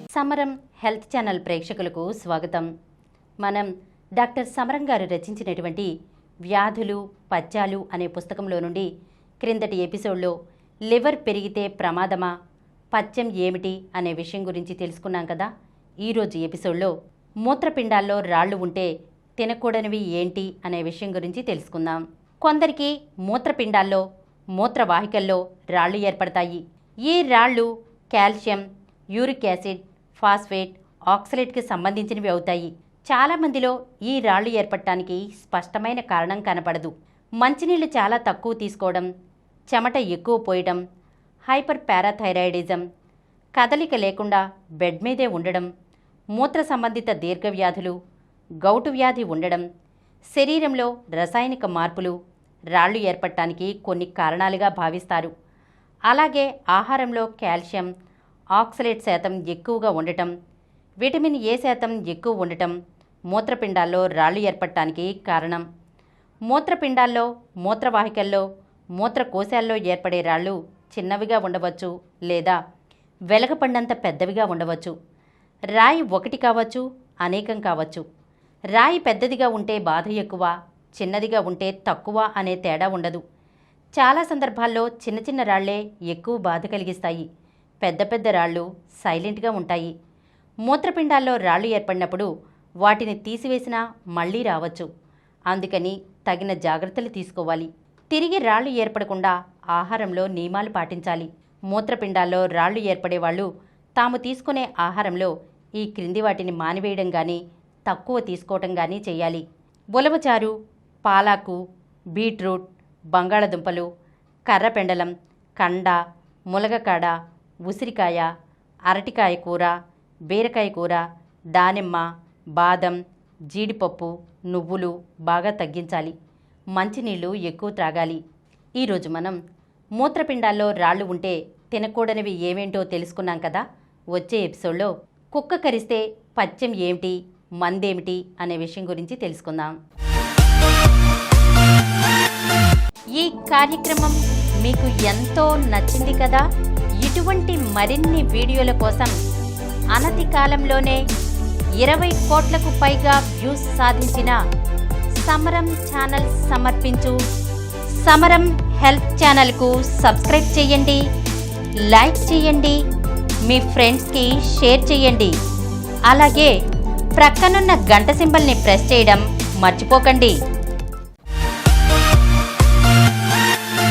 సమరం health channel ప్రేక్షకులకు స్వాగతం. మనం డాక్టర్ సమరం గారు రచించినటువంటి వ్యాధులు పథ్యాలు అనే పుస్తకంలో నుండి క్రిందటి ఎపిసోడ్లో లివర్ పెరిగితే ప్రమాదమా, పథ్యం ఏమిటి అనే విషయం గురించి తెలుసుకున్నాం కదా. ఈరోజు ఎపిసోడ్లో మూత్రపిండాల్లో రాళ్ళు ఉంటే తినకూడనివి ఏంటి అనే విషయం గురించి తెలుసుకుందాం. కొందరికి మూత్రపిండాల్లో మూత్రవాహికల్లో రాళ్ళు ఏర్పడతాయి. ఈ రాళ్ళు కాల్షియం, యూరిక్ యాసిడ్, ఫాస్ఫేట్, ఆక్సలేట్కి సంబంధించినవి అవుతాయి. చాలామందిలో ఈ రాళ్ళు ఏర్పడటానికి స్పష్టమైన కారణం కనపడదు. మంచినీళ్ళు చాలా తక్కువ తీసుకోవడం, చెమట ఎక్కువ పోయడం, హైపర్ పారాథైరాయిడిజం, కదలిక లేకుండా బెడ్ మీదే ఉండడం, మూత్ర సంబంధిత దీర్ఘవ్యాధులు, గౌటు వ్యాధి ఉండడం, శరీరంలో రసాయనిక మార్పులు రాళ్ళు ఏర్పడటానికి కొన్ని కారణాలుగా భావిస్తారు. అలాగే ఆహారంలో కాల్షియం, ఆక్సలేట్ శాతం ఎక్కువగా ఉండటం, విటమిన్ ఏ శాతం ఎక్కువ ఉండటం మూత్రపిండాల్లో రాళ్ళు ఏర్పడటానికి కారణం. మూత్రపిండాల్లో, మూత్రవాహికల్లో, మూత్రకోశాల్లో ఏర్పడే రాళ్ళు చిన్నవిగా ఉండవచ్చు లేదా వెలగపండంత పెద్దవిగా ఉండవచ్చు. రాయి ఒకటి కావచ్చు, అనేకం కావచ్చు. రాయి పెద్దదిగా ఉంటే బాధ ఎక్కువ, చిన్నదిగా ఉంటే తక్కువ అనే తేడా ఉండదు. చాలా సందర్భాల్లో చిన్న చిన్న రాళ్లే ఎక్కువ బాధ కలిగిస్తాయి. పెద్ద పెద్ద రాళ్ళు సైలెంట్గా ఉంటాయి. మూత్రపిండాల్లో రాళ్ళు ఏర్పడినప్పుడు వాటిని తీసివేసినా మళ్ళీ రావచ్చు. అందుకని తగిన జాగ్రత్తలు తీసుకోవాలి. తిరిగి రాళ్ళు ఏర్పడకుండా ఆహారంలో నియమాలు పాటించాలి. మూత్రపిండాల్లో రాళ్ళు ఏర్పడేవాళ్ళు తాము తీసుకునే ఆహారంలో ఈ క్రింది వాటిని మానివేయడం కానీ తక్కువ తీసుకోవటం కానీ చేయాలి. ఉలవచారు, పాలాకు, బీట్రూట్, బంగాళదుంపలు, కర్రపెండలం, కండ, ములగకాడ, ఉసిరికాయ, అరటికాయ కూర, బీరకాయ కూర, దానిమ్మ, బాదం, జీడిపప్పు, నువ్వులు బాగా తగ్గించాలి. మంచినీళ్ళు ఎక్కువ త్రాగాలి. ఈరోజు మనం మూత్రపిండాల్లో రాళ్ళు ఉంటే తినకూడనివి ఏమేంటో తెలుసుకున్నాం కదా. వచ్చే ఎపిసోడ్లో కుక్క కరిస్తే పథ్యం ఏమిటి, మందేమిటి అనే విషయం గురించి తెలుసుకుందాం. ఈ కార్యక్రమం మీకు ఎంతో నచ్చింది కదా. ఇటువంటి మరిన్ని వీడియోల కోసం అనతి కాలంలోనే 20 కోట్లకు పైగా వ్యూస్ సాధించిన సమరం ఛానల్ సమర్పించు సమరం హెల్త్ ఛానల్కు సబ్స్క్రైబ్ చేయండి, లైక్ చేయండి, మీ ఫ్రెండ్స్కి షేర్ చేయండి. అలాగే ప్రక్కనున్న గంట సింబల్ని ప్రెస్ చేయడం మర్చిపోకండి.